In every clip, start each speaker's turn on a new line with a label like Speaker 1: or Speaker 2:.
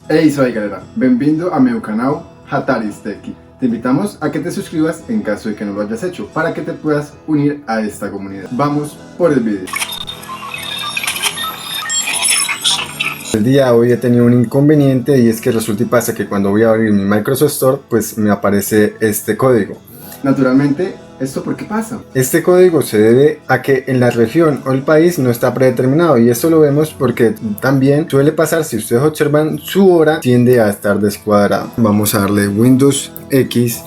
Speaker 1: Hey, soy galera, bem-vindo a meu canal Hataris Tech. Te invitamos a que te suscribas en caso de que no lo hayas hecho, para que te puedas unir a esta comunidad. Vamos por el video. El día de hoy he tenido un inconveniente y es que resulta y pasa que cuando voy a abrir mi Microsoft Store, pues me aparece este código. Naturalmente, ¿esto por qué pasa? Este código se debe a que en la región o el país no está predeterminado, y esto lo vemos porque también suele pasar, si ustedes observan, su hora tiende a estar descuadrada. Vamos a darle Windows X,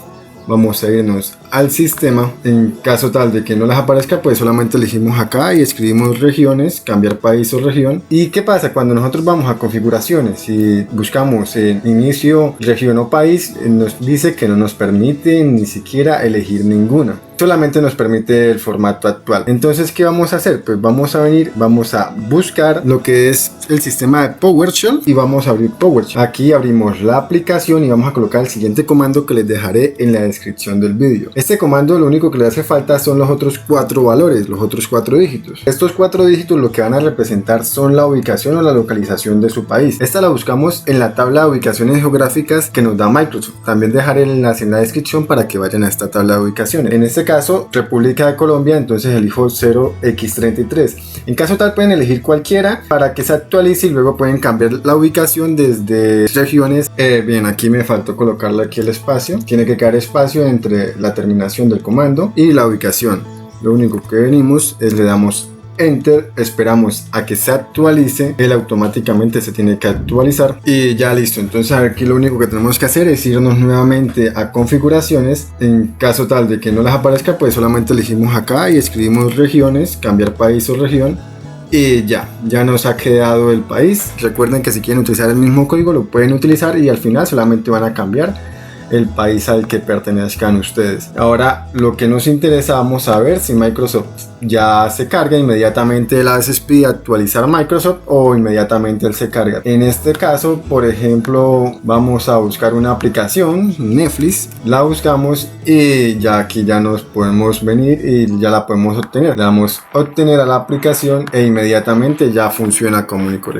Speaker 1: vamos a irnos al sistema. En caso tal de que no les aparezca, pues solamente elegimos acá y escribimos regiones, cambiar país o región. ¿Y qué pasa? Cuando nosotros vamos a configuraciones y buscamos en inicio, región o país, nos dice que no nos permite ni siquiera elegir ninguna, solamente nos permite el formato actual. Entonces, ¿qué vamos a hacer? Pues vamos a venir, vamos a buscar lo que es el sistema de PowerShell y vamos a abrir PowerShell. Aquí abrimos la aplicación y vamos a colocar el siguiente comando que les dejaré en la descripción del vídeo. Este comando lo único que le hace falta son los otros 4 valores, los otros 4 dígitos. Estos 4 dígitos lo que van a representar son la ubicación o la localización de su país. Esta la buscamos en la tabla de ubicaciones geográficas que nos da Microsoft. También dejaré el enlace en la descripción para que vayan a esta tabla de ubicaciones. En este caso, República de Colombia, entonces elijo 0x33. En caso tal pueden elegir cualquiera para que se actualice y luego pueden cambiar la ubicación desde regiones. Bien, aquí me faltó colocarle aquí el espacio. Tiene que quedar espacio entre la terminación del comando y la ubicación. Lo único que venimos es le damos Enter, esperamos a que se actualice, él automáticamente se tiene que actualizar y ya listo. Entonces aquí lo único que tenemos que hacer es irnos nuevamente a configuraciones. En caso tal de que no les aparezca, pues solamente elegimos acá y escribimos regiones, cambiar país o región. Y ya nos ha quedado el país. Recuerden que si quieren utilizar el mismo código lo pueden utilizar y al final solamente van a cambiar el país al que pertenezcan ustedes. Ahora lo que nos interesa, vamos a ver si Microsoft ya se carga. Inmediatamente la haces pide actualizar Microsoft o inmediatamente él se carga. En este caso, por ejemplo, vamos a buscar una aplicación, Netflix, la buscamos y ya aquí ya nos podemos venir y ya la podemos obtener. Le damos obtener a la aplicación e inmediatamente ya funciona como único.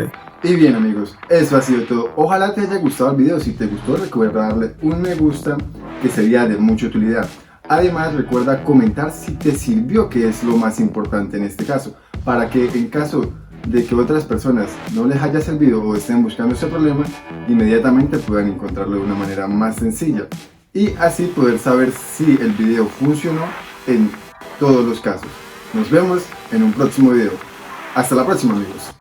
Speaker 1: Y bien amigos, eso ha sido todo. Ojalá te haya gustado el video. Si te gustó, recuerda darle un me gusta, que sería de mucha utilidad. Además, recuerda comentar si te sirvió, que es lo más importante en este caso, para que en caso de que otras personas no les haya servido o estén buscando ese problema, inmediatamente puedan encontrarlo de una manera más sencilla y así poder saber si el video funcionó en todos los casos. Nos vemos en un próximo video. Hasta la próxima amigos.